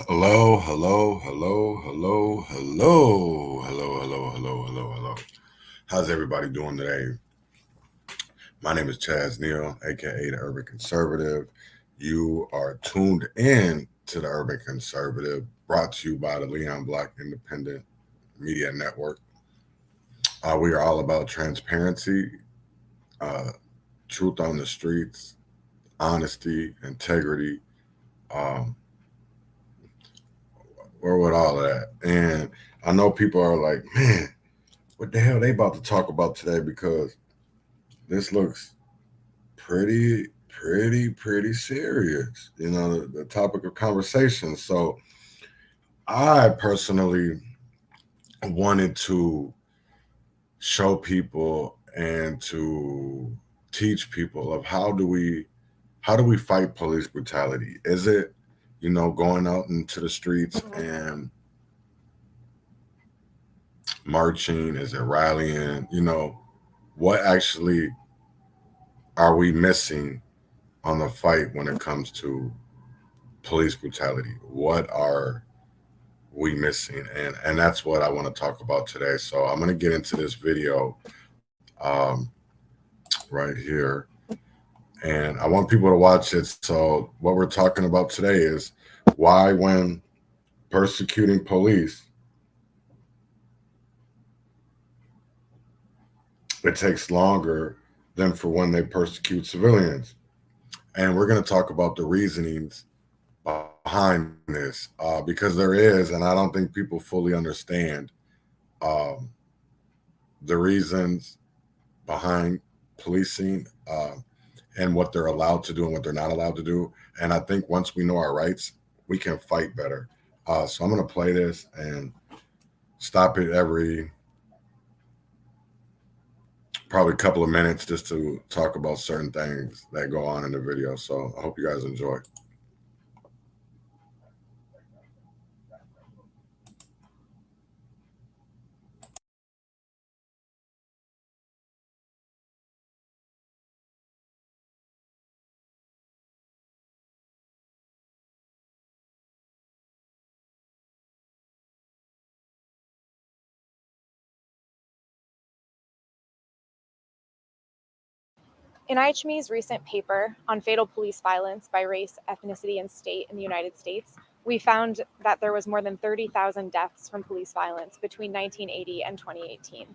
Hello, hello, hello, hello, hello, hello, hello, hello, hello, hello. How's everybody doing today? My name is Chaz Neal, aka the Urban Conservative. You are tuned in to the Urban Conservative, brought to you by the Leon Black Independent Media Network. We are all about transparency, uh, truth on the streets, honesty, integrity. Um, we're with all of that. And I know people are like, man, what the hell they about to talk about today? Because this looks pretty serious. The topic of conversation. So I personally wanted to show people and to teach people of how do we fight police brutality? Is it, going out into the streets and marching? Is it rallying? What actually are we missing on the fight when it comes to police brutality? What are we missing? And that's what I want to talk about today. So I'm going to get into this video um, right here, and I want people to watch it. So what we're talking about today is why, when persecuting police, it takes longer than for when they persecute civilians. And we're going to talk about the reasonings behind this, because there is, and I don't think people fully understand um, the reasons behind policing, and what they're allowed to do and what they're not allowed to do. And I think once we know our rights, we can fight better. So I'm going to play this and stop it every probably couple of minutes just to talk about certain things that go on in the video. So I hope you guys enjoy. In IHME's recent paper on fatal police violence by race, ethnicity, and state in the United States, we found that there was more than 30,000 deaths from police violence between 1980 and 2018.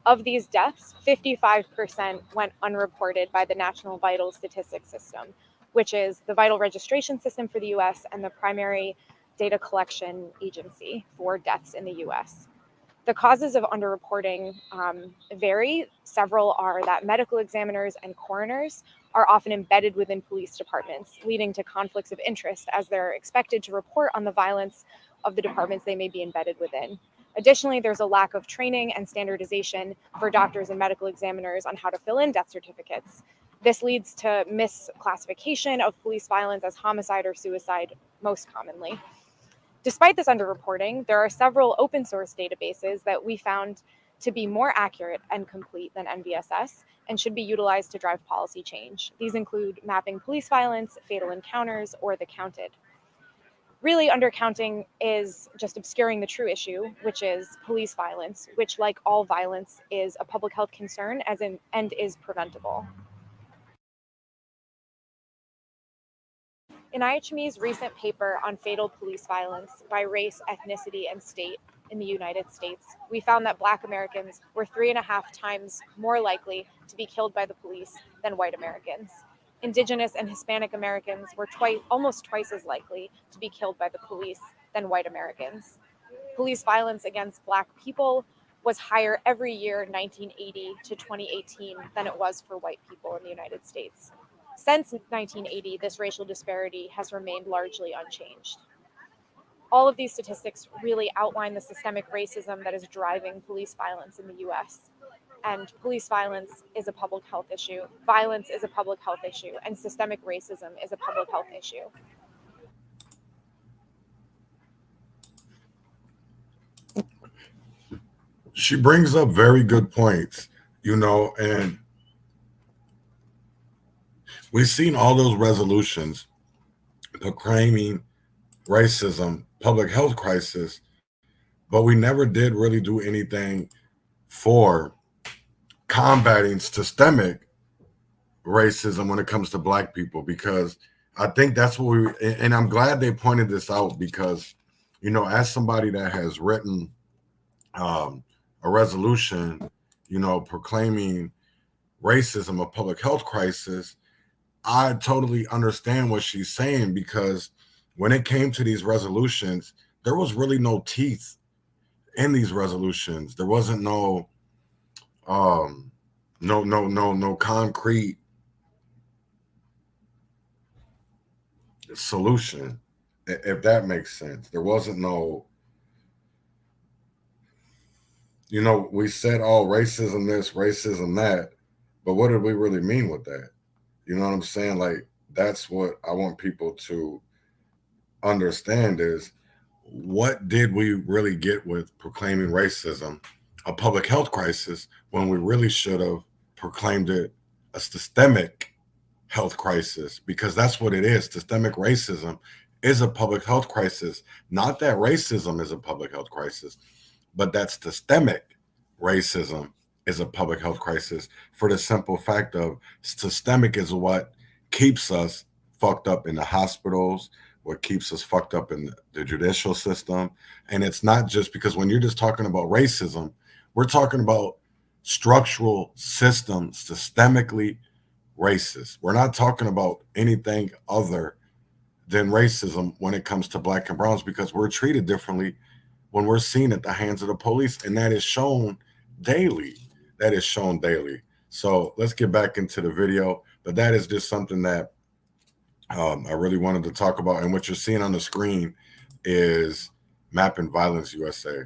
Of these deaths, 55% went unreported by the National Vital Statistics System, which is the vital registration system for the US and the primary data collection agency for deaths in the US. The causes of underreporting vary. Several are that medical examiners and coroners are often embedded within police departments, leading to conflicts of interest as they're expected to report on the violence of the departments they may be embedded within. Additionally, there's a lack of training and standardization for doctors and medical examiners on how to fill in death certificates. This leads to misclassification of police violence as homicide or suicide most commonly. Despite this underreporting, there are several open source databases that we found to be more accurate and complete than NVSS and should be utilized to drive policy change. These include Mapping Police Violence, Fatal Encounters, or The Counted. Really, undercounting is just obscuring the true issue, which is police violence, which, like all violence, is a public health concern and is preventable. In IHME's recent paper on fatal police violence by race, ethnicity, and state in the United States, we found that Black Americans were 3.5 times more likely to be killed by the police than white Americans. Indigenous and Hispanic Americans were almost twice as likely to be killed by the police than white Americans. Police violence against Black people was higher every year 1980 to 2018 than it was for white people in the United States. Since 1980, this racial disparity has remained largely unchanged. All of these statistics really outline the systemic racism that is driving police violence in the US. And police violence is a public health issue, violence is a public health issue, and systemic racism is a public health issue. She brings up very good points, and we've seen all those resolutions proclaiming racism public health crisis, but we never did really do anything for combating systemic racism when it comes to Black people, because I think that's what we, and I'm glad they pointed this out, because, you know, as somebody that has written a resolution, you know, proclaiming racism a public health crisis, I totally understand what she's saying, because when it came to these resolutions, there was really no teeth in these resolutions. There wasn't um no concrete solution, if that makes sense. There wasn't no, you know, we said, oh, racism this, racism that, but what did we really mean with that? You know what I'm saying? Like, that's what I want people to understand, is what did we really get with proclaiming racism a public health crisis, when we really should have proclaimed it a systemic health crisis? Because that's what it is. Systemic racism is a public health crisis. Not that racism is a public health crisis, but that systemic racism is a public health crisis, for the simple fact of systemic is what keeps us fucked up in the hospitals, what keeps us fucked up in the judicial system. And it's not just because when you're just talking about racism, we're talking about structural systems, systemically racist. We're not talking about anything other than racism when it comes to Black and browns, because we're treated differently when we're seen at the hands of the police, and that is shown daily. That is shown daily. So let's get back into the video, but that is just something that I really wanted to talk about. And what you're seeing on the screen is Mapping Violence USA.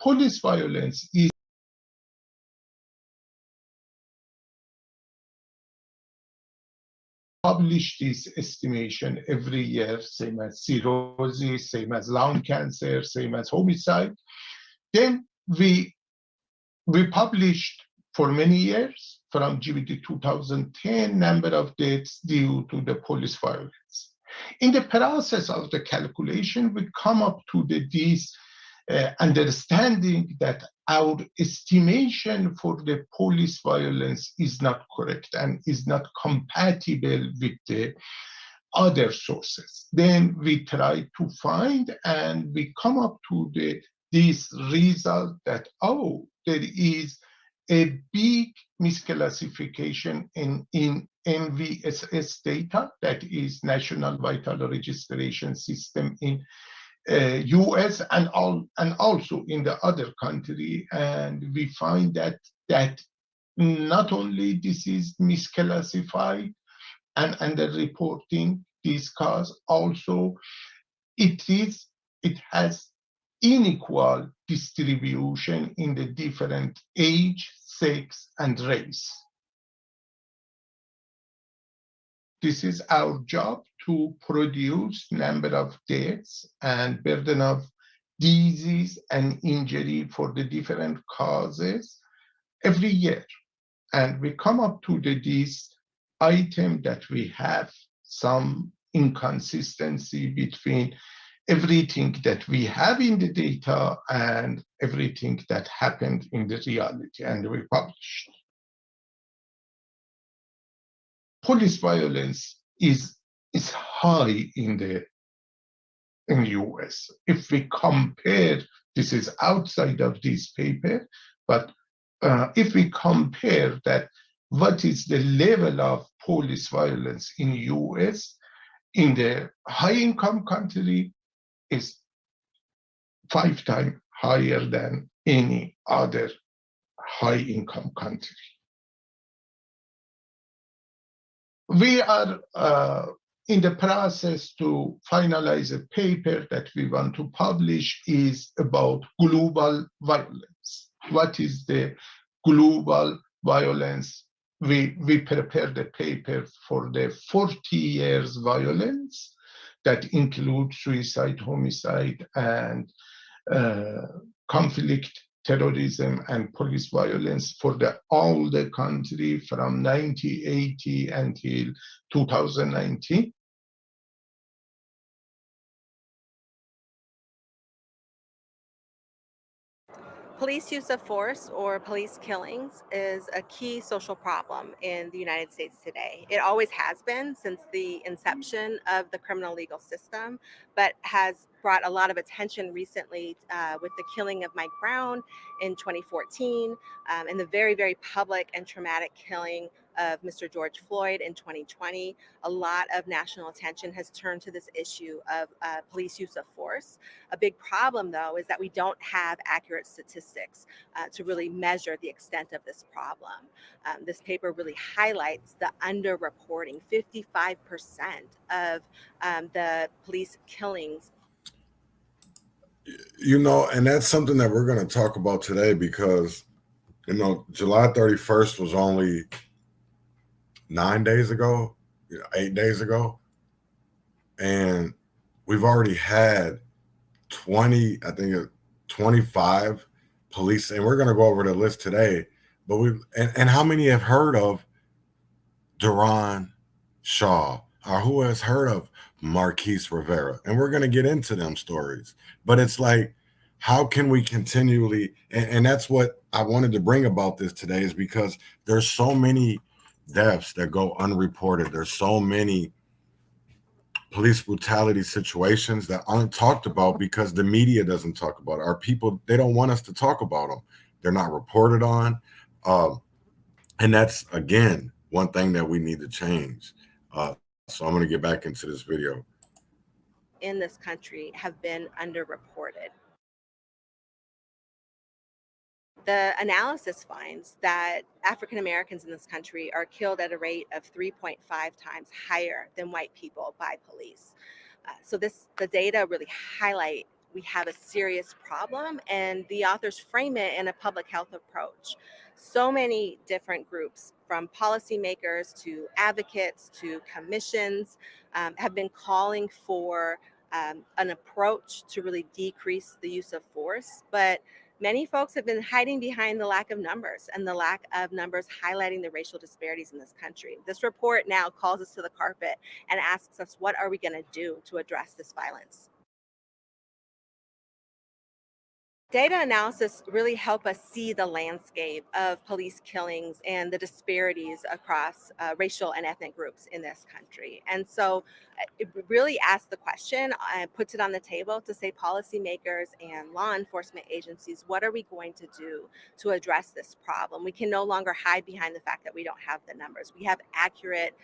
Police violence is publish this estimation every year, same as cirrhosis, same as lung cancer, same as homicide. Then we published for many years, from GBD 2010, number of deaths due to the police violence. In the process of the calculation, we come up to this understanding that our estimation for the police violence is not correct and is not compatible with the other sources. Then we try to find, and we come up to this result that, oh, there is a big misclassification in NVSS data, that is National Vital Registration System in US and also in the other country. And we find that not only this is misclassified and underreporting this cause, also it has unequal distribution in the different age, sex, and race. This is our job, to produce number of deaths and burden of disease and injury for the different causes every year. And we come up to this item that we have some inconsistency between everything that we have in the data and everything that happened in the reality, and we published. Police violence is high in the US. If we compare, this is outside of this paper, but if we compare that, what is the level of police violence in US, in the high-income country is 5 times higher than any other high-income country. We are in the process to finalize a paper that we want to publish, is about global violence. What is the global violence? We prepared the paper for the 40 years violence that includes suicide, homicide, and conflict, terrorism, and police violence for all the country from 1980 until 2019. Police use of force or police killings is a key social problem in the United States today. It always has been since the inception of the criminal legal system, but has brought a lot of attention recently with the killing of Mike Brown in 2014 and the very, very public and traumatic killing of Mr. George Floyd in 2020. A lot of national attention has turned to this issue of police use of force. A big problem, though, is that we don't have accurate statistics to really measure the extent of this problem. This paper really highlights the underreporting. 55% of the police killings. And that's something that we're going to talk about today because, July 31st was only 9 days ago, 8 days ago. And we've already had 25 police, and we're going to go over the list today, but and how many have heard of Duran Shaw, or who has heard of Marquise Rivera? And we're going to get into them stories, but it's like, how can we continually, and that's what I wanted to bring about this today, is because there's so many deaths that go unreported. There's so many police brutality situations that aren't talked about because the media doesn't talk about it. Our people, they don't want us to talk about them. They're not reported on. And that's, again, one thing that we need to change. So I'm going to get back into this video. In this country have been underreported. The analysis finds that African Americans in this country are killed at a rate of 3.5 times higher than white people by police. So the data really highlight we have a serious problem, and the authors frame it in a public health approach. So many different groups, from policymakers to advocates to commissions, have been calling for an approach to really decrease the use of force, but many folks have been hiding behind the lack of numbers and the lack of numbers highlighting the racial disparities in this country. This report now calls us to the carpet and asks us, what are we going to do to address this violence? Data analysis really help us see the landscape of police killings and the disparities across racial and ethnic groups in this country. And so it really asks the question and puts it on the table to say, policymakers and law enforcement agencies, what are we going to do to address this problem? We can no longer hide behind the fact that we don't have the numbers. We have accurate,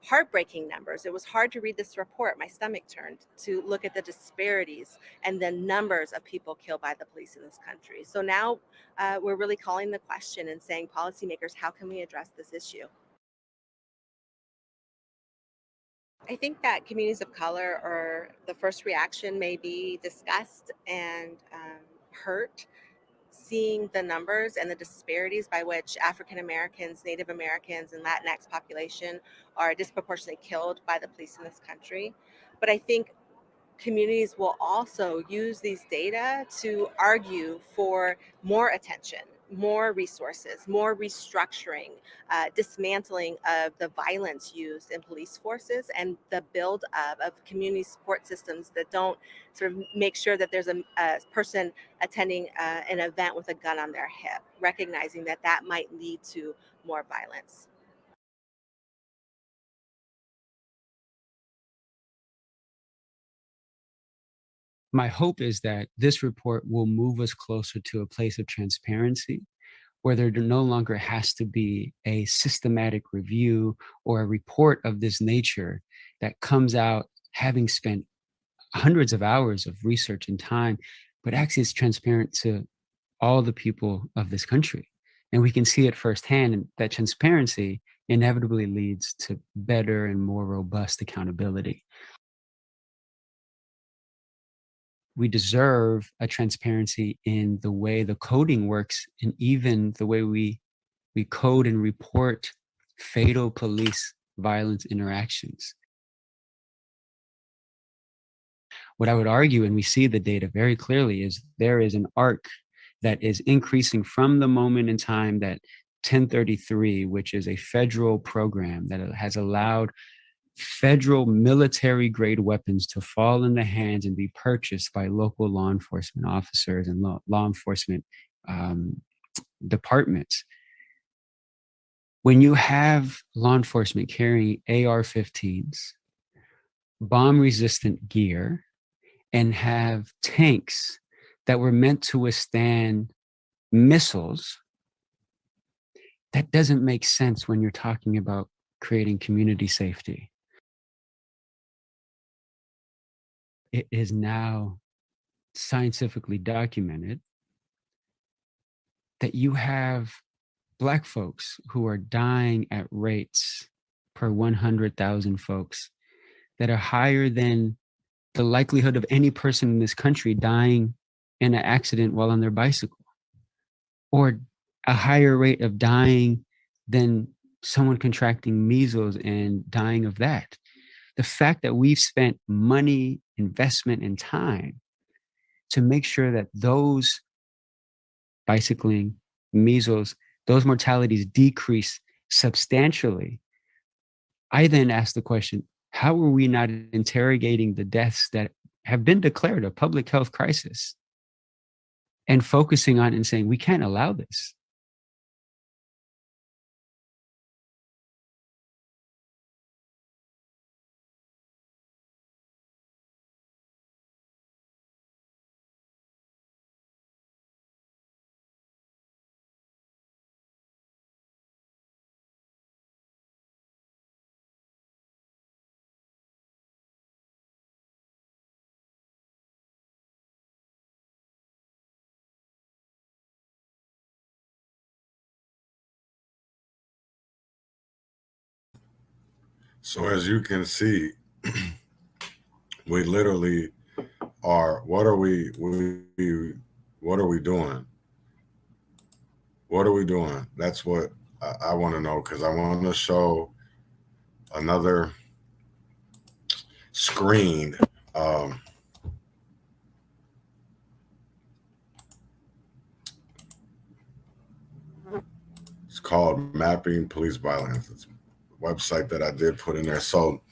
heartbreaking numbers. It was hard to read this report. My stomach turned to look at the disparities and the numbers of people killed by the police in this country. So now we're really calling the question and saying, policymakers, how can we address this issue? I think that communities of color, or the first reaction may be disgust and hurt, seeing the numbers and the disparities by which African Americans, Native Americans, and Latinx population are disproportionately killed by the police in this country. But I think communities will also use these data to argue for more attention, more resources, more restructuring, dismantling of the violence used in police forces, and the build up of community support systems that don't sort of make sure that there's a person attending an event with a gun on their hip, recognizing that that might lead to more violence. My hope is that this report will move us closer to a place of transparency, where there no longer has to be a systematic review or a report of this nature that comes out having spent hundreds of hours of research and time, but actually it's transparent to all the people of this country. And we can see it firsthand, and that transparency inevitably leads to better and more robust accountability. We deserve a transparency in the way the coding works, and even the way we code and report fatal police violence interactions. What I would argue, and we see the data very clearly, is there is an arc that is increasing from the moment in time that 1033, which is a federal program that has allowed federal military grade weapons to fall in the hands and be purchased by local law enforcement officers and law enforcement departments. When you have law enforcement carrying AR-15s, bomb-resistant gear, and have tanks that were meant to withstand missiles, that doesn't make sense when you're talking about creating community safety. It is now scientifically documented that you have Black folks who are dying at rates per 100,000 folks that are higher than the likelihood of any person in this country dying in an accident while on their bicycle, or a higher rate of dying than someone contracting measles and dying of that. The fact that we've spent money, investment, and time to make sure that those bicycling, measles, those mortalities decrease substantially, I then ask the question, how are we not interrogating the deaths that have been declared a public health crisis and focusing on and saying, we can't allow this? So as you can see, we literally are, what are we doing? What are we doing? That's what I want to know, because I want to show another screen. It's called Mapping Police Violence. It's a website that I did put in there. So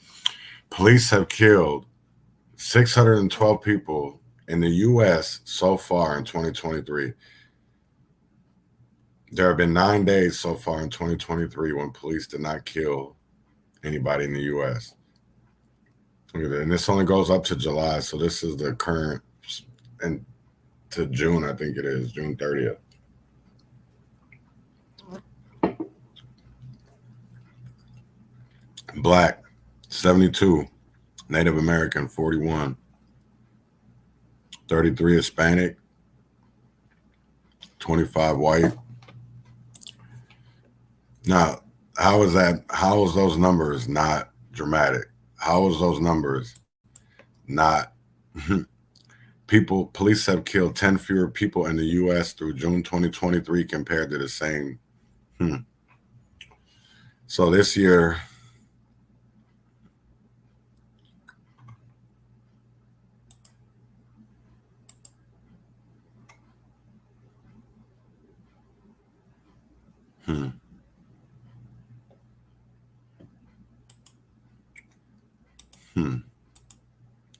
police have killed 612 people in the U.S. so far in 2023. There have been 9 days so far in 2023 when police did not kill anybody in the U.S. And this only goes up to July, so this is the current, and to June, I think it is, June 30th. Black, 72. Native American, 41. 33 Hispanic. 25 white. Now, how is those numbers not dramatic? How is those numbers not police have killed 10 fewer people in the U.S. through June 2023 compared to the same. So this year,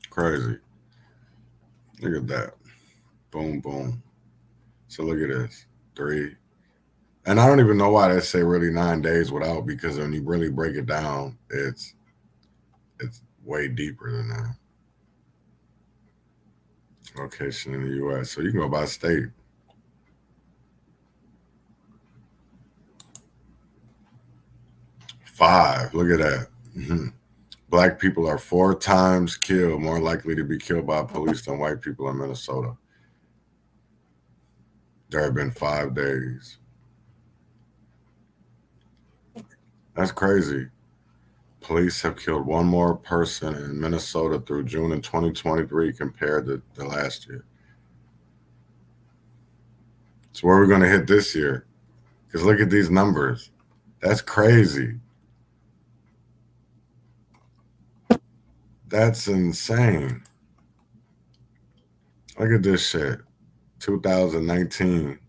crazy. Look at that. Boom, boom. So look at this. 3. And I don't even know why they say really 9 days without, because when you really break it down, it's way deeper than that. Location in the U.S. So you can go by state. 5. Look at that. Black people are 4 times killed, more likely to be killed by police than white people in Minnesota. There have been 5 days. That's crazy. Police have killed 1 more person in Minnesota through June in 2023 compared to the last year. So where are we going to hit this year? Because look at these numbers. That's crazy. That's insane. Look at this shit. 2019.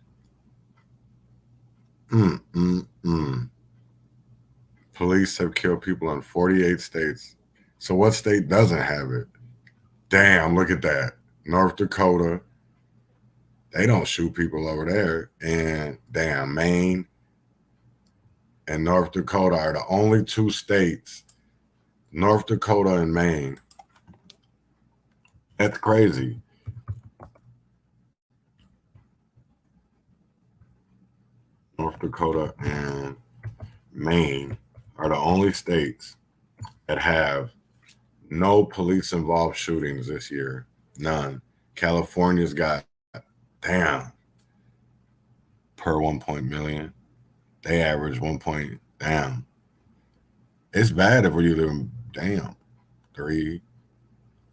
Police have killed people in 48 states So what state doesn't have it? Damn, look at that. North Dakota, they don't shoot people over there. And damn, Maine and North Dakota are the only two states, North Dakota and Maine. That's crazy. North Dakota and Maine are the only states that have no police involved shootings this year. None. California's got, damn, per 1 million. They average 1 point, damn. It's bad if we live in, damn, 3.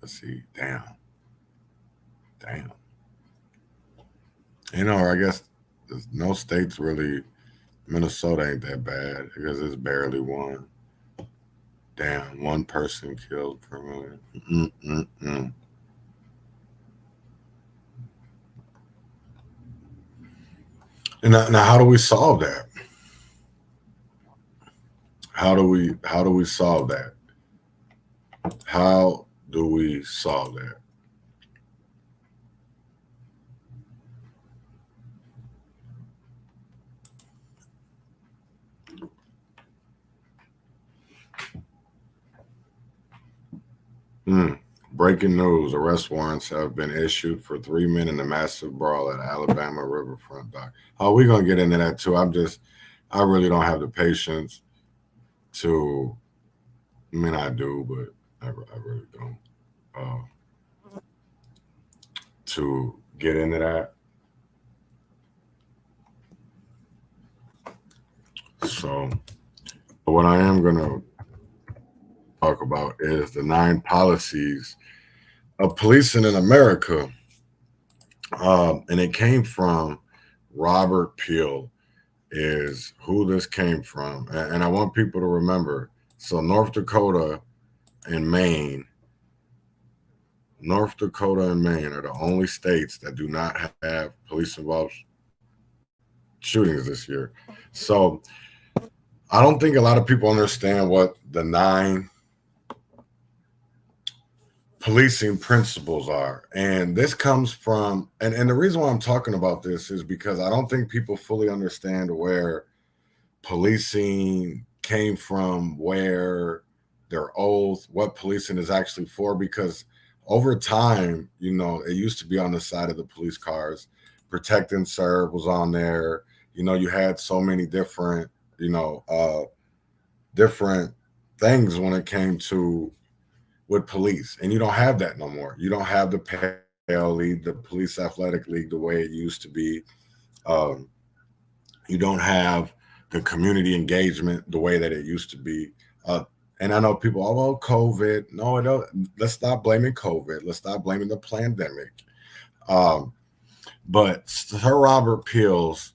Let's see, damn. You know, I guess there's no states really. Minnesota ain't that bad because it's barely one. Damn, 1 person killed per million. And now, how do we solve that? How do we solve that? How do we solve that? Breaking news: arrest warrants have been issued for 3 men in a massive brawl at Alabama riverfront dock. Oh, we're gonna get into that too. I really don't have the patience to. I mean, I do, but I really don't. To get into that. So, what I am gonna talk about is the 9 policies of policing in America. And it came from Robert Peel, is who this came from. And I want people to remember. So North Dakota and Maine are the only states that do not have police involved shootings this year. So I don't think a lot of people understand what the 9 policing principles are. And this comes from, and the reason why I'm talking about this is because I don't think people fully understand where policing came from, where their oath, what policing is actually for, because over time, you know, it used to be on the side of the police cars. Protect and serve was on there. You know, you had so many different, different things when it came to with police, and you don't have that no more. You don't have the PAL league, the police athletic league, the way it used to be. You don't have the community engagement the way that it used to be. And I know people, oh, well, COVID. No, let's stop blaming COVID. Let's stop blaming the pandemic. But Sir Robert Peel's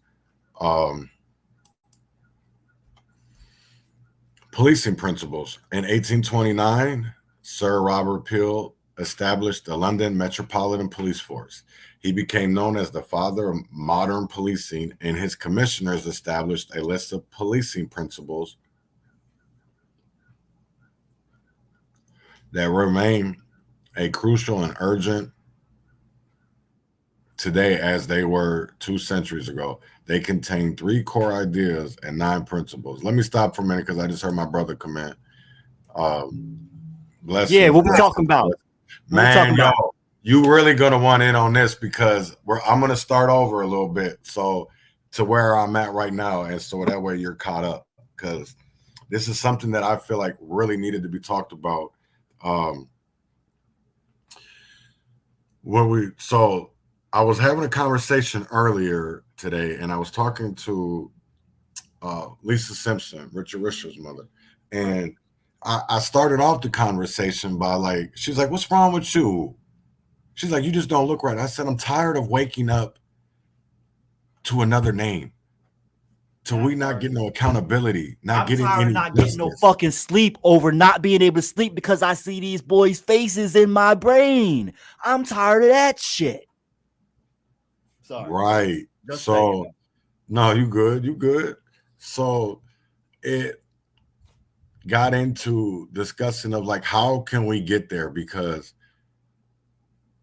policing principles in 1829. Sir Robert Peel established the London Metropolitan Police Force. He became known as the father of modern policing, and his commissioners established a list of policing principles that remain a crucial and urgent today as they were 2 centuries ago. They contain 3 core ideas and 9 principles. Let me stop for a minute because I just heard my brother come in. Bless yeah, you. what we talking about? Man, yo, you really gonna want in on this because I'm gonna start over a little bit, so to where I'm at right now, and so that way you're caught up, because this is something that I feel like really needed to be talked about. So I was having a conversation earlier today, and I was talking to Lisa Simpson, Richard Richard's mother, and I started off the conversation by like, she's like, "What's wrong with you?" She's like, "You just don't look right." I said, "I'm tired of waking up to another name. We not getting no accountability, not getting no fucking sleep over not being able to sleep because I see these boys' faces in my brain. I'm tired of that shit." Sorry. Right. So, no, you good. So got into discussing of like, how can we get there? Because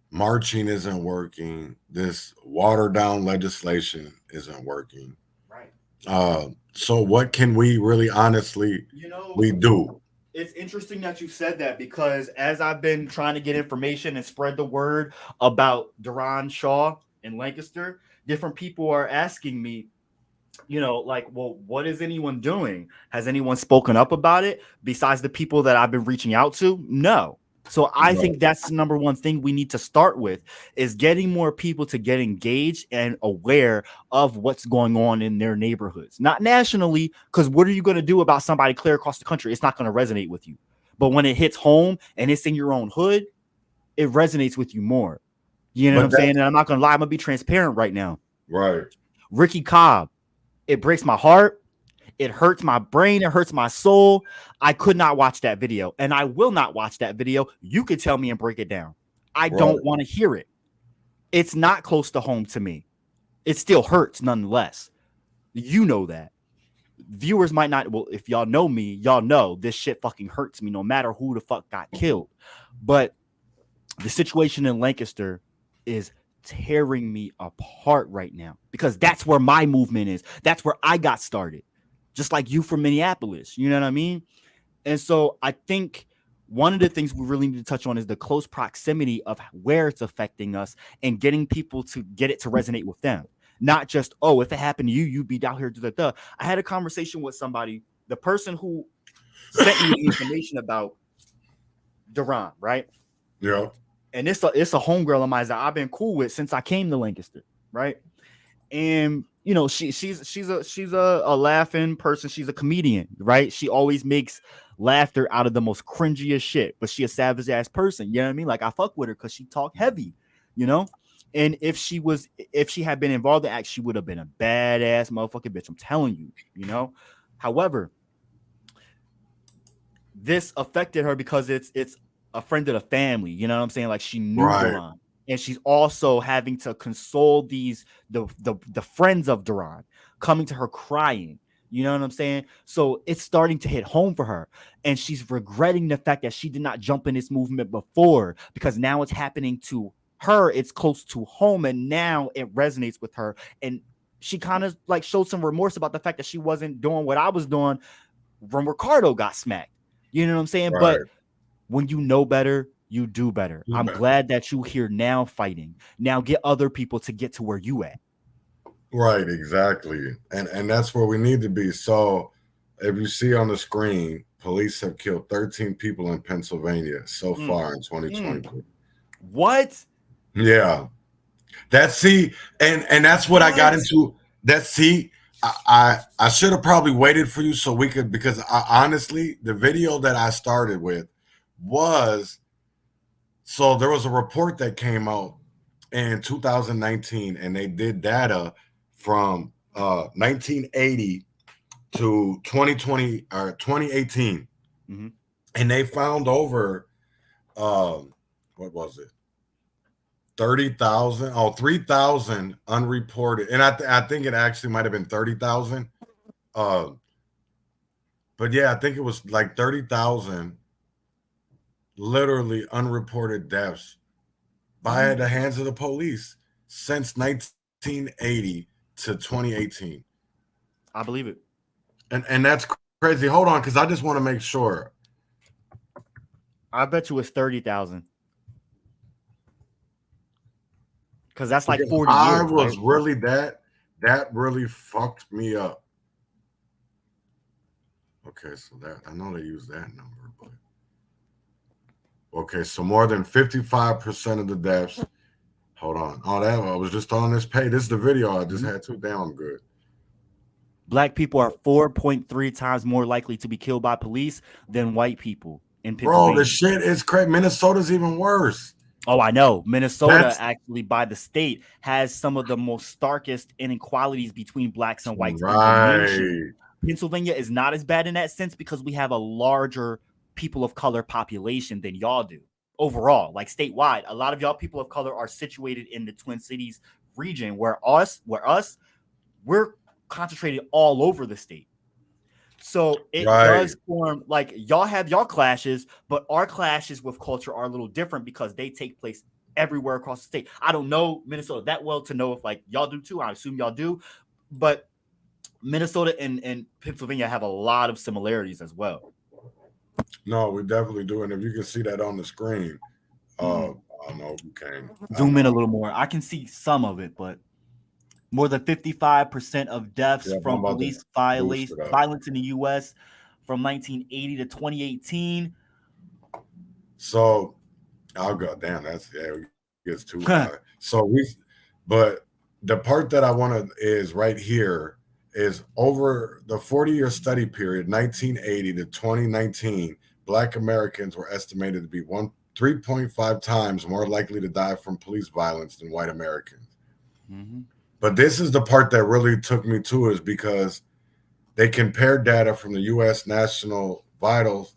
marching isn't working. This watered down legislation isn't working. Right. So what can we really honestly we do? It's interesting that you said that, because as I've been trying to get information and spread the word about Duran Shaw in Lancaster, different people are asking me, like, well, what is anyone doing? Has anyone spoken up about it besides the people that I've been reaching out to? No. So I No. think that's the number one thing we need to start with, is getting more people to get engaged and aware of what's going on in their neighborhoods, not nationally, because what are you going to do about somebody clear across the country? It's not going to resonate with you. But when it hits home and it's in your own hood, it resonates with you more. You know what I'm saying? And I'm not going to lie, I'm going to be transparent right now. Right. Ricky Cobb, it breaks my heart. It hurts my brain. It hurts my soul. I could not watch that video, and I will not watch that video. You could tell me and break it down. I don't want to hear it. It's not close to home to me. It still hurts nonetheless. You know that. Viewers might not. Well, if y'all know me, y'all know this shit fucking hurts me no matter who the fuck got killed. But the situation in Lancaster is tearing me apart right now, because that's where my movement is. That's where I got started. Just like you from Minneapolis, you know what I mean? And so I think one of the things we really need to touch on is the close proximity of where it's affecting us, and getting people to get it to resonate with them. Not just, oh, if it happened to you, you'd be down here. I had a conversation with somebody, the person who sent me the information about Duran, right? Yeah. And it's a homegirl of mine that I've been cool with since I came to Lancaster, right? And she's a laughing person. She's a comedian, right? She always makes laughter out of the most cringiest shit, but she a savage ass person. You know what I mean? Like, I fuck with her because she talk heavy, And if she had been involved in act, she would have been a badass motherfucking bitch. I'm telling you, However, this affected her because it's a friend of the family. You know what I'm saying? Like, she knew Duran. And she's also having to console the friends of Duran coming to her crying. You know what I'm saying? So it's starting to hit home for her. And she's regretting the fact that she did not jump in this movement before, because now it's happening to her. It's close to home. And now it resonates with her. And she kind of like showed some remorse about the fact that she wasn't doing what I was doing when Ricardo got smacked. You know what I'm saying? Right. But when you know better, you do better. I'm glad that you here now fighting. Now get other people to get to where you at. Right, exactly. And that's where we need to be. So if you see on the screen, police have killed 13 people in Pennsylvania so far in 2020. What? Yeah. And that's what I got into. I should have probably waited for you so we could, because honestly, the video that I started with was, so there was a report that came out in 2019, and they did data from 1980 to 2020 or 2018. Mm-hmm. And they found over what was it? 3,000 unreported. And I think it actually might have been 30,000. But yeah, I think it was like 30,000 literally unreported deaths by the hands of the police since 1980 to 2018. I believe it. And that's crazy. Hold on, because I just want to make sure. I bet you it's 30,000. Because that's like 40 years. I was really that really fucked me up. Okay, so that I know they use that number, but okay, so more than 55% of the deaths. Hold on. Oh, that I was just on this page. This is the video I just had too. Damn good. Black people are 4.3 times more likely to be killed by police than white people in Pennsylvania. Bro, the shit is crazy. Minnesota's even worse. Oh, I know. Minnesota, actually, by the state, has some of the most starkest inequalities between blacks and whites in the nation. Pennsylvania is not as bad in that sense because we have a larger people of color population than y'all do. Overall, like statewide, a lot of y'all people of color are situated in the Twin Cities region, where we're concentrated all over the state. So it Right. does form, like, y'all have y'all clashes, but our clashes with culture are a little different because they take place everywhere across the state. I don't know Minnesota that well to know if like y'all do too. I assume y'all do, but Minnesota and Pennsylvania have a lot of similarities as well. No, we definitely do. And if you can see that on the screen, Mhm. I don't know if you can. Zoom in a little more. I can see some of it, but more than 55% of deaths Yep, I'm from about to police boost it up. violence in the U.S. from 1980 to 2018. So I'll go. Damn, that's it gets too high. But the part that I want to is right here is over the 40-year study period, 1980 to 2019, Black Americans were estimated to be 3.5 times more likely to die from police violence than white Americans. Mm-hmm. But this is the part that really took me to, is because they compared data from the U.S. National Vital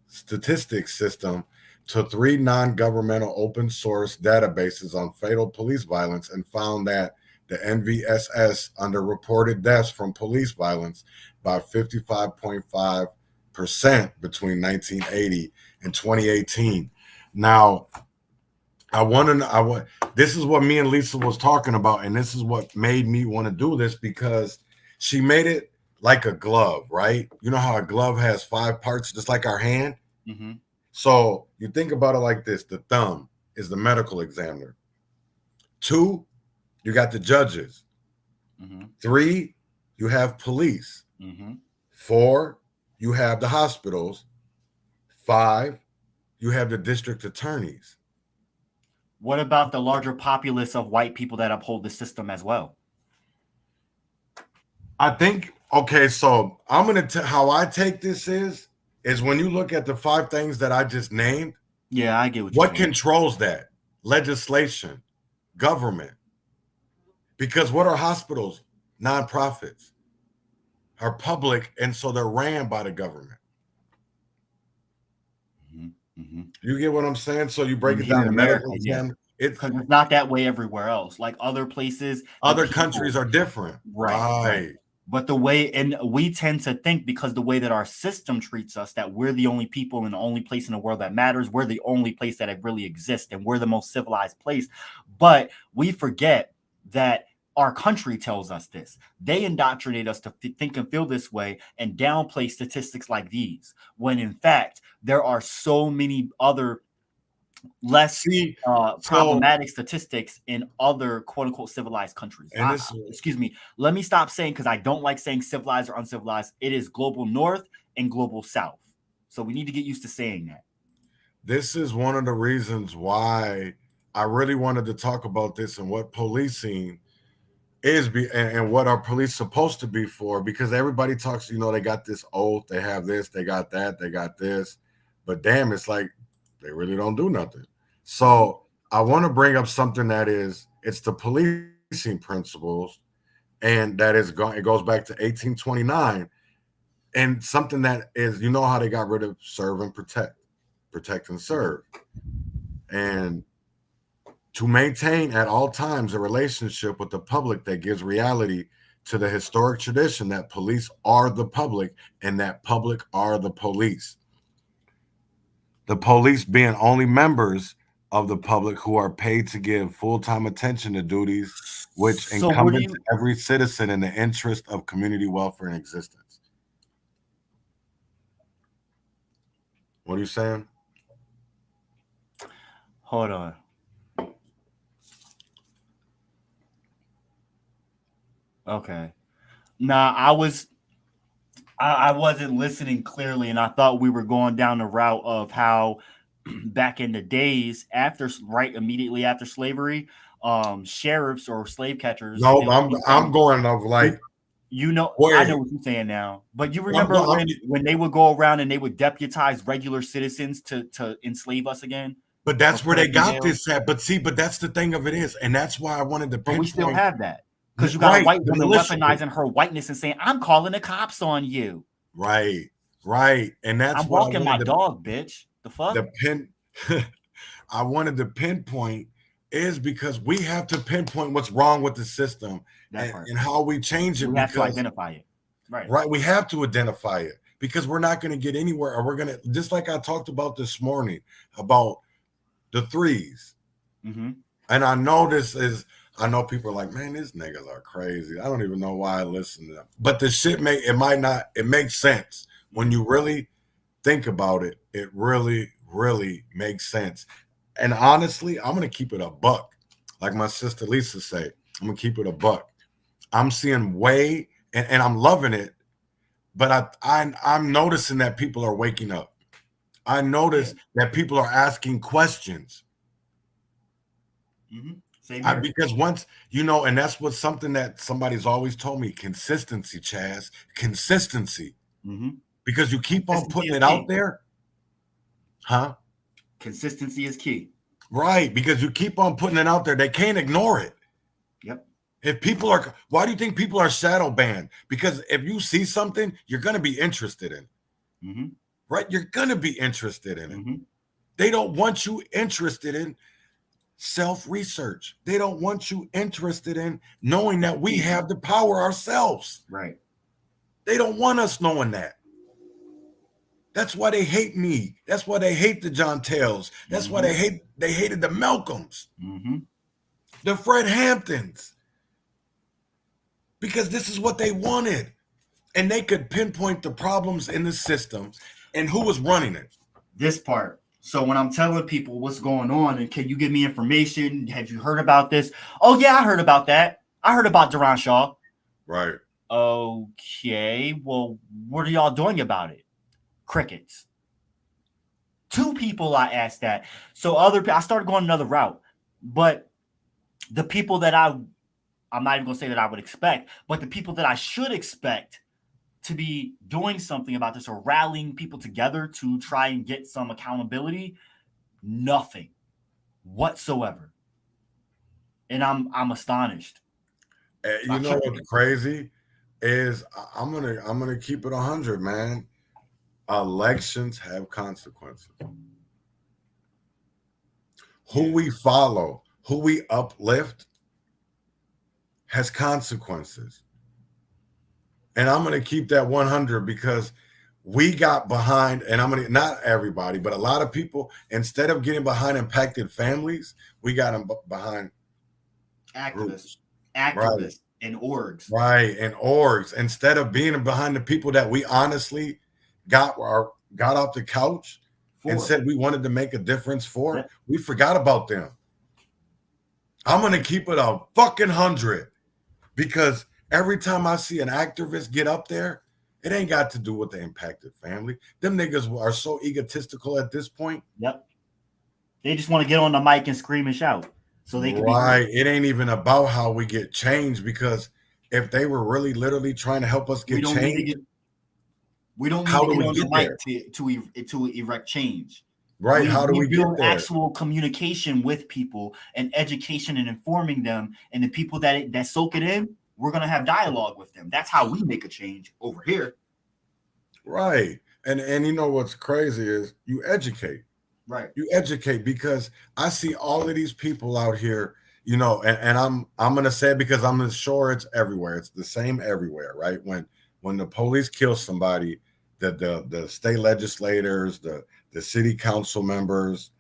Statistics System to 3 non-governmental open source databases on fatal police violence and found that the NVSS underreported deaths from police violence by 55.5% between 1980 and 2018. Now, this is what me and Lisa was talking about, and this is what made me want to do this, because she made it like a glove, right? You know how a glove has 5 parts, just like our hand? Mm-hmm. So you think about it like this: the thumb is the medical examiner. 2, you got the judges. Mm-hmm. 3, you have police. Mm-hmm. 4, you have the hospitals. 5, you have the district attorneys. What about the larger populace of white people that uphold the system as well? I think, okay, so I'm going to how I take this is when you look at the 5 things that I just named. Yeah, I get what you're saying. What controls that? Legislation, government. Because what are hospitals? Nonprofits. Are public, and so they're ran by the government. Mm-hmm. Mm-hmm. You get what I'm saying? So you break it Here down in to America, medical yeah. exam. Because it's not that way everywhere else. Like other places, Other countries are different. Right. But the way, and we tend to think, because the way that our system treats us, that we're the only people and the only place in the world that matters. We're the only place that really exists, and we're the most civilized place. But we forget that our country tells us this. They indoctrinate us to think and feel this way and downplay statistics like these, when in fact, there are so many other less problematic statistics in other quote unquote civilized countries. Excuse me. Let me stop saying, because I don't like saying civilized or uncivilized. It is global north and global south. So we need to get used to saying that. This is one of the reasons why I really wanted to talk about this and what policing is and what are police supposed to be for, because everybody talks, they got this oath, they have this, they got that, they got this, but damn, it's like they really don't do nothing. So I want to bring up something it's the policing principles, and that it goes back to 1829, and something that is, how they got rid of serve and protect and serve, and to maintain at all times a relationship with the public that gives reality to the historic tradition that police are the public and that public are the police. The police being only members of the public who are paid to give full-time attention to duties which incumbent to every citizen in the interest of community welfare and existence. What are you saying? Hold on. Okay. Nah, I wasn't listening clearly, and I thought we were going down the route of how back in the days immediately after slavery, sheriffs or slave catchers. No, I'm going of like, I know what you're saying now, but you remember when they would go around and they would deputize regular citizens to enslave us again? But that's where they got this at. But that's the thing of it is, and that's why I wanted to. But we still have that, because you got a white woman weaponizing her whiteness and saying, "I'm calling the cops on you." Right, and that's I'm walking my dog, bitch. The fuck? I wanted to pinpoint is because we have to pinpoint what's wrong with the system and how we change it. We have to identify it. Right. We have to identify it because we're not going to get anywhere, or we're going to, just like I talked about this morning about the threes. And I know I know people are like, man, these niggas are crazy. I don't even know why I listen to them. But the shit it makes sense. When you really think about it, it really, really makes sense. And honestly, I'm going to keep it a buck. Like my sister Lisa say, I'm going to keep it a buck. I'm seeing and I'm loving it, but I'm noticing that people are waking up. I notice that people are asking questions. Because once, and that's something that somebody's always told me, consistency, Chaz, consistency. Because you keep on putting it out there. Huh? Consistency is key. Right, because you keep on putting it out there. They can't ignore it. Yep. Why do you think people are shadow banned? Because if you see something, you're going to be interested in it. Right? You're going to be interested in it. They don't want you interested in self-research. They don't want you interested in knowing that we have the power ourselves. Right. They don't want us knowing that. That's why they hate me. That's why they hate the Jontels. That's why they hated the Malcolms, the Fred Hamptons, because this is what they wanted. And they could pinpoint the problems in the system and who was running it. This part. So when I'm telling people what's going on and can you give me information? Have you heard about this? Oh, yeah, I heard about that. I heard about Duran Shaw. Right. Okay. Well, what are y'all doing about it? Crickets. 2 people I asked that. So I started going another route. But the people that I'm not even going to say that I would expect, but the people that I should expect to be doing something about this or rallying people together to try and get some accountability, nothing whatsoever. And I'm astonished. You know what's crazy is I'm gonna keep it 100, man. Elections have consequences. Who we follow, who we uplift, has consequences. And I'm going to keep that 100 because we got behind, and not everybody, but a lot of people, instead of getting behind impacted families, we got them behind activists, right. And orgs. Right, and orgs. Instead of being behind the people that we honestly got off the couch and said we wanted to make a difference for, we forgot about them. I'm going to keep it a fucking 100 because every time I see an activist get up there, it ain't got to do with the impacted family. Them niggas are so egotistical at this point. Yep. They just want to get on the mic and scream and shout. So they can right. It ain't even about how we get change, because if they were really literally trying to help us get change, we don't need to get on the mic to erect change. Right. How do we build get there? Actual communication with people and education and informing them, and the people that soak it in, we're going to have dialogue with them. That's how we make a change over here. Right. And you know what's crazy is you educate. Right. You educate, because I see all of these people out here, and I'm going to say it because I'm sure it's everywhere. It's the same everywhere, right? When the police kill somebody, the state legislators, the city council members,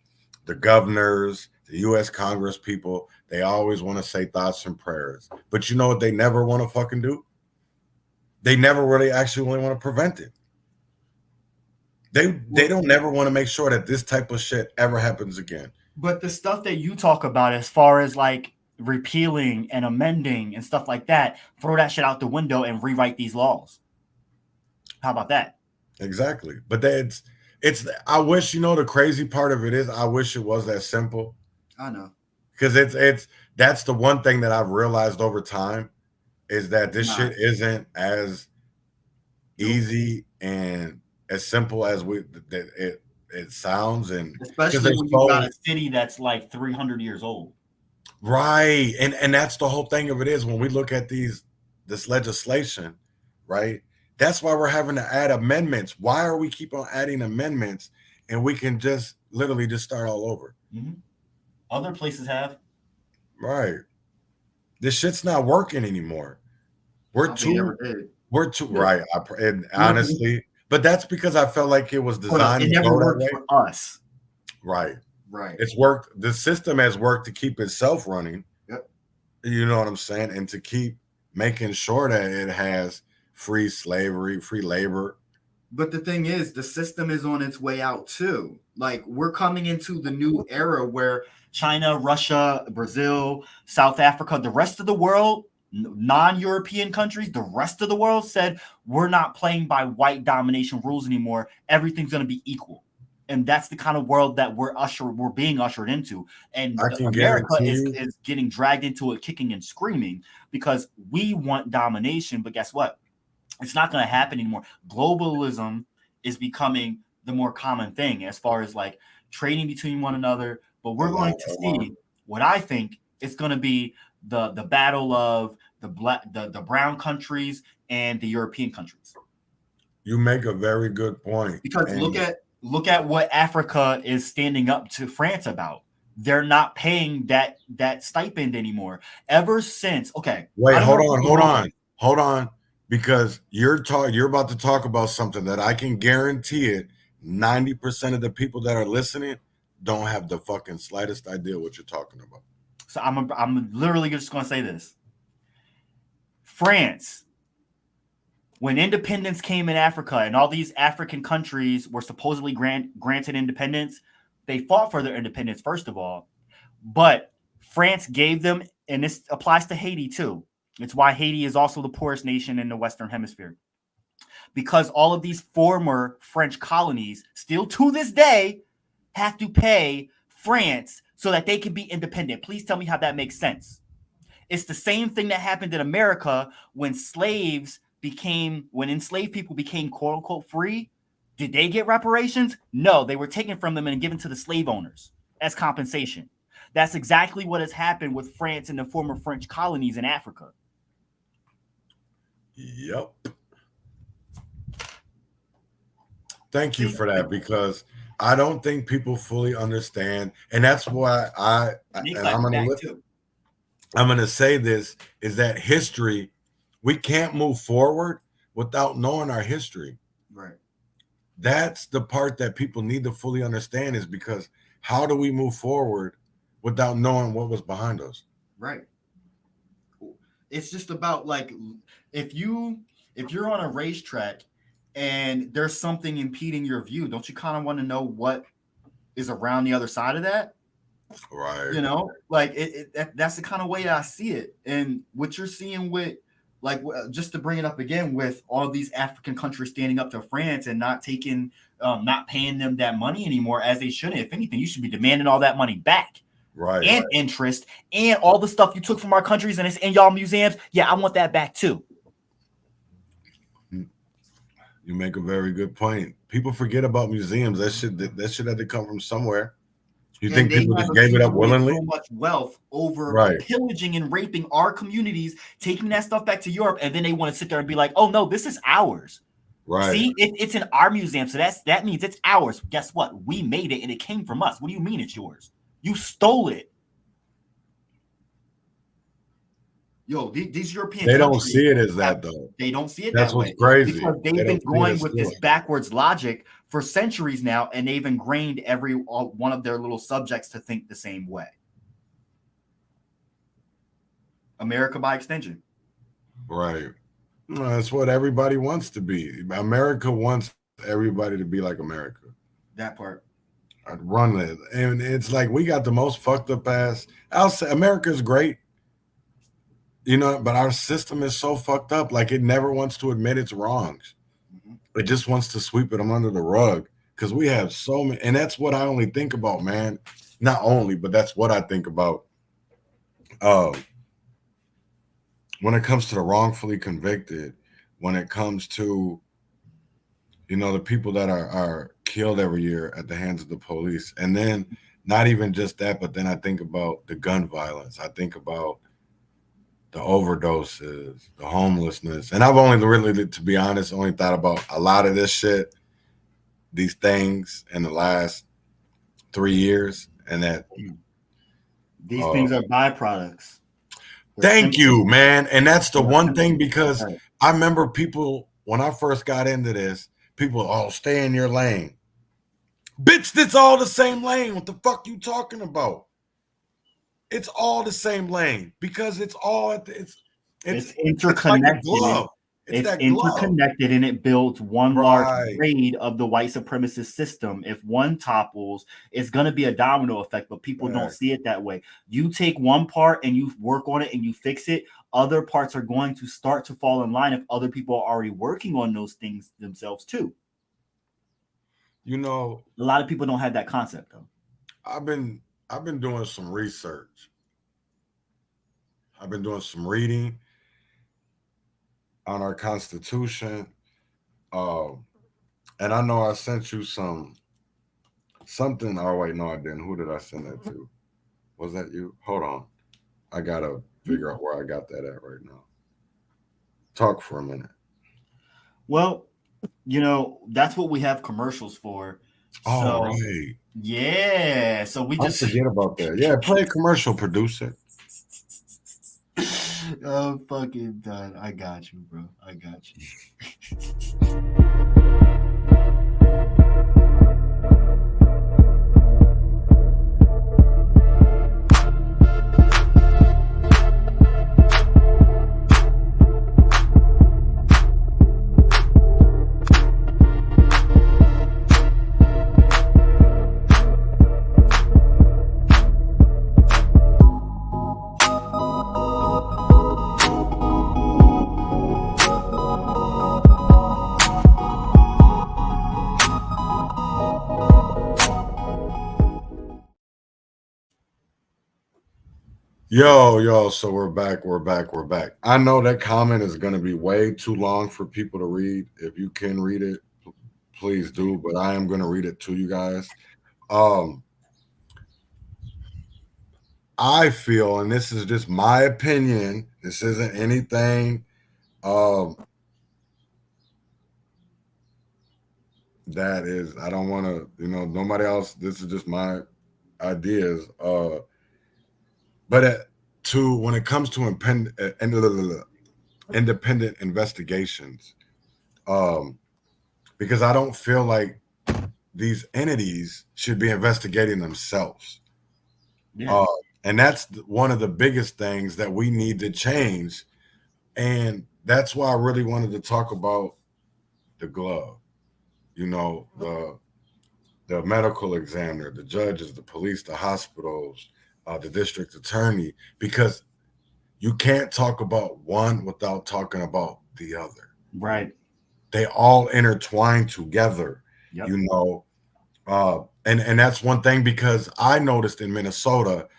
the governors, the U.S. Congress people, they always want to say thoughts and prayers. But you know what they never want to fucking do? They never really actually want to prevent it. They don't never want to make sure that this type of shit ever happens again. But the stuff that you talk about as far as like repealing and amending and stuff like that, throw that shit out the window and rewrite these laws. How about that? Exactly. But I wish, the crazy part of it is I wish it was that simple. I know. Because that's the one thing that I've realized over time is that this shit isn't as easy and as simple as it sounds, and especially when you got a city that's like 300 years old. Right. And that's the whole thing of it is when we look at this legislation, right? That's why we're having to add amendments. Why are we keep on adding amendments and we can just literally just start all over? Mm-hmm. Other places have. Right. This shit's not working anymore. We're We're too right. And honestly, but that's because I felt like it was designed It to never go that worked way. for us. Right. Right. It's worked. The system has worked to keep itself running. Yep. You know what I'm saying? And to keep making sure that it has free slavery, free labor. But the thing is, the system is on its way out too. Like, we're coming into the new era where China, Russia, Brazil, South Africa, the rest of the world, non-European countries, the rest of the world said, we're not playing by white domination rules anymore. Everything's going to be equal. And that's the kind of world that we're being ushered into. And America is getting dragged into it, kicking and screaming, because we want domination. But guess what? It's not going to happen anymore. Globalism is becoming the more common thing as far as like trading between one another. But we're going to see what I think is going to be the battle of the brown countries and the European countries. You make a very good point. Because look at what Africa is standing up to France about. They're not paying that stipend anymore. Ever since, okay. Wait, hold on. Because you're about to talk about something that I can guarantee it. 90% of the people that are listening don't have the fucking slightest idea what you're talking about. So I'm literally just going to say this. France, when independence came in Africa and all these African countries were supposedly granted independence, they fought for their independence, first of all. But France gave them, and this applies to Haiti too. It's why Haiti is also the poorest nation in the Western Hemisphere. Because all of these former French colonies, still to this day, have to pay France so that they can be independent. Please tell me how that makes sense. It's the same thing that happened in America when enslaved people became quote unquote free. Did they get reparations? No, they were taken from them and given to the slave owners as compensation. That's exactly what has happened with France and the former French colonies in Africa. Yep. Thank you for that, because I don't think people fully understand, and that's why I'm going to say this, is that history, we can't move forward without knowing our history. Right. That's the part that people need to fully understand, is because how do we move forward without knowing what was behind us? Right. It's just about, like, if you're on a racetrack and there's something impeding your view, don't you kind of want to know what is around the other side of that? Right. You know, like that's the kind of way I see it. And what you're seeing with, like, just to bring it up again, with all these African countries standing up to France and not paying them that money anymore, as they shouldn't. If anything, you should be demanding all that money back. Right. And interest and all the stuff you took from our countries and it's in y'all museums. Yeah, I want that back too. You make a very good point. People forget about museums. That shit had to come from somewhere. You think people just gave it up willingly? So much wealth over pillaging and raping our communities, taking that stuff back to Europe, and then they want to sit there and be like, "Oh no, this is ours." Right. See, it's in our museum, so that means it's ours. Guess what? We made it, and it came from us. What do you mean it's yours? You stole it. Yo, these European countries, don't see it as that, though. They don't see it that way. That's what's crazy. Because they've been going with this backwards logic for centuries now, and they've ingrained every one of their little subjects to think the same way. America by extension. Right. No, that's what everybody wants to be. America wants everybody to be like America. That part. I'd run it. And it's like we got the most fucked up ass. I'll say America is great. You know, but our system is so fucked up. Like, it never wants to admit its wrongs. Mm-hmm. It just wants to sweep it under the rug, because we have so many. And that's what I only think about, man. Not only, but that's what I think about when it comes to the wrongfully convicted, when it comes to, you know, the people that are killed every year at the hands of the police. And then not even just that, but then I think about the gun violence. I think about the overdoses, the homelessness. And I've only really, to be honest, only thought about a lot of this shit, these things, in the last 3 years. And that these things are byproducts. Thank you, man. And that's the They're one thing, simple. because Right. I remember people, when I first got into this, people, oh, stay in your lane. Bitch, it's all the same lane. What the fuck you talking about? It's all the same lane, because it's all at the, It's it's like a interconnected. glove. It's It's that glove. interconnected, and it builds one large Right. braid of the white supremacist system. If one topples, it's going to be a domino effect, but people don't Right. see it that way. You take one part and you work on it and you fix it, other parts are going to start to fall in line if other people are already working on those things themselves too. You know, A lot of people don't have that concept though. I've been doing some research. I've been doing some reading on our Constitution. And I know I sent you something. Oh wait, no, I didn't. Who did I send that to? Was that you? Hold on. I gotta figure out where I got that at right now. Talk for a minute. Well, you know, that's what we have commercials for. All right. Yeah. So we I just forget about that. Yeah, play a commercial, producer. I'm fucking done. I got you, bro. I got you. Yo, so we're back. I know that comment is going to be way too long for people to read. If you can read it, please do, but I am going to read it to you guys. I feel, and this is just my opinion, this isn't anything that is, I don't want to, nobody else, this is just my ideas. But when it comes to independent investigations, because I don't feel like these entities should be investigating themselves. Yeah. And that's one of the biggest things that we need to change. And that's why I really wanted to talk about the glove, the medical examiner, the judges, the police, the hospitals, the district attorney, because you can't talk about one without talking about the other. Right. They all intertwine together, Yep. And that's one thing, because I noticed in Minnesota,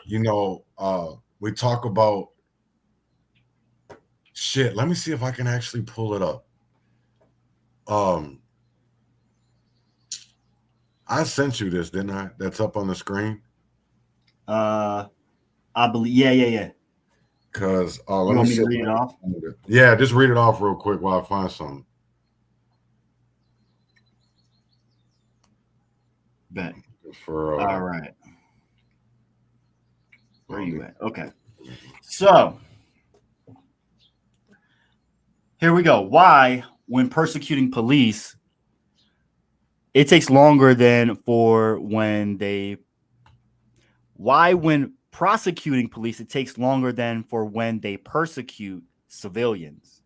we talk about shit. Let me see if I can actually pull it up. I sent you this, didn't I? That's up on the screen. I believe. Yeah. Because you want me to read it off? Yeah, just read it off real quick while I find something. Bet. For all right. Where are you at? Okay. So here we go. Why, when persecuting police, it takes longer than for when they. Why, when prosecuting police, it takes longer than for when they persecute civilians.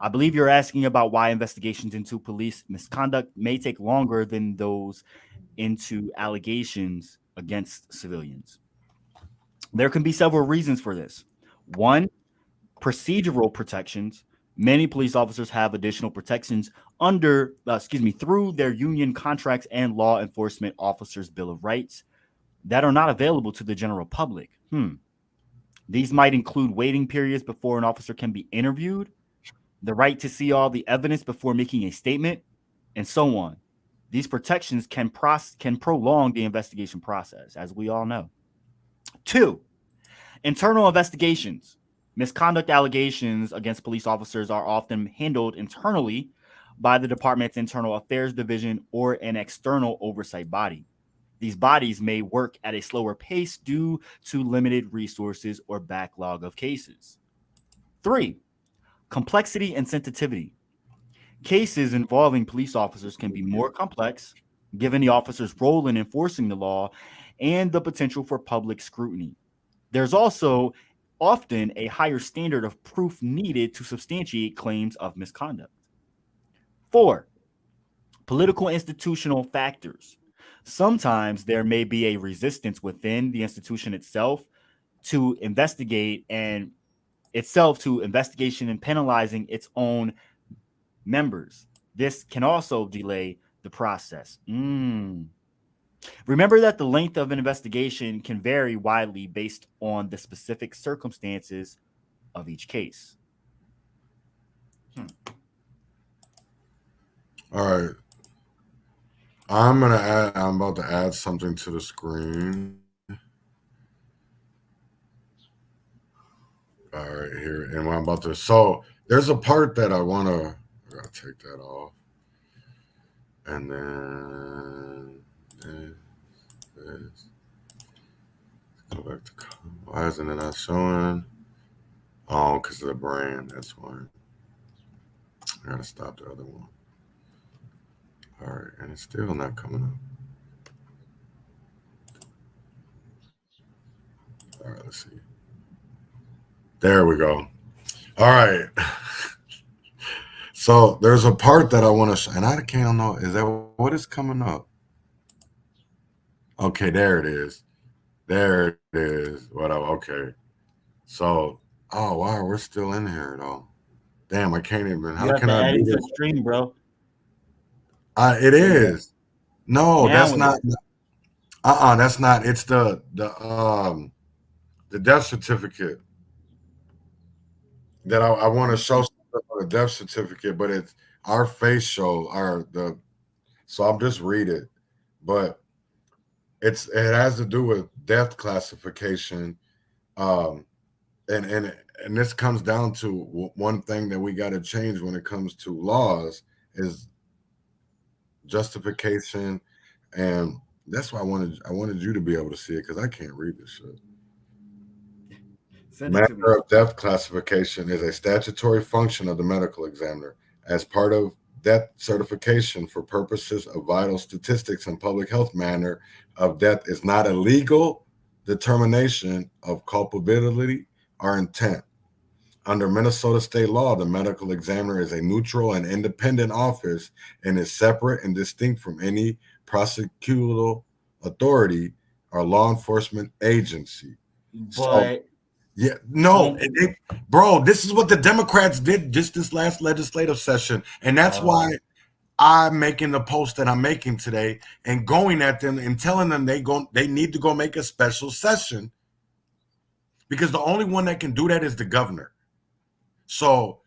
I believe you're asking about why investigations into police misconduct may take longer than those into allegations against civilians. There can be several reasons for this. One, procedural protections. Many police officers have additional protections through their union contracts and law enforcement officers' Bill of Rights that are not available to the general public. These might include waiting periods before an officer can be interviewed, the right to see all the evidence before making a statement, and so on. These protections can prolong the investigation process, as we all know. 2, internal investigations. Misconduct allegations against police officers are often handled internally by the department's internal affairs division or an external oversight body. These bodies may work at a slower pace due to limited resources or backlog of cases. 3, complexity and sensitivity. Cases involving police officers can be more complex, given the officer's role in enforcing the law and the potential for public scrutiny. There's also often a higher standard of proof needed to substantiate claims of misconduct. 4, political institutional factors. Sometimes there may be a resistance within the institution itself to investigation and penalizing its own members. This can also delay the process. Remember that the length of an investigation can vary widely based on the specific circumstances of each case. All right. I'm about to add something to the screen. All right, here. And I'm about to, so there's a part that I gotta take that off. And then this. Go back to, why isn't it not showing? Oh, because of the brand, that's why. I gotta stop the other one. All right, and it's still not coming up. All right, let's see. There we go. All right. So there's a part that I want to show, and I can't know, is that what is coming up? Okay, there it is. There it is. Okay. So, oh wow, we're still in here though. Damn, I can't even. How can I do this? Stream, bro. It is. No, Now that's not. That's not. It's the death certificate that I want to show on the death certificate, but it's our face show so I'll just read it, but it has to do with death classification, and this comes down to one thing that we got to change when it comes to laws is justification, and that's why I wanted you to be able to see it because I can't read this shit. Matter of death classification is a statutory function of the medical examiner as part of death certification for purposes of vital statistics and public health. Manner of death is not a legal determination of culpability or intent. Under Minnesota state law, the medical examiner is a neutral and independent office and is separate and distinct from any prosecutorial authority or law enforcement agency. But yeah, no, bro, this is what the Democrats did just this last legislative session. And that's why I'm making the post that I'm making today and going at them and telling them they need to go make a special session because the only one that can do that is the governor. So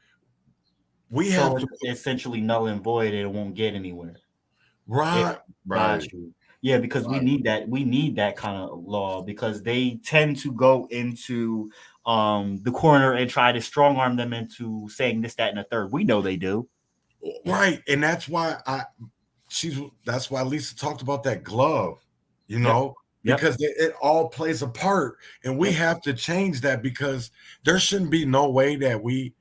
we have to essentially null and void. It won't get anywhere. Right. Got you. Yeah, because we need that. We need that kind of law because they tend to go into the corner and try to strong arm them into saying this, that, and the third. We know they do. Right. And that's why that's why Lisa talked about that glove, you know, because it all plays a part. And we have to change that because there shouldn't be no way that we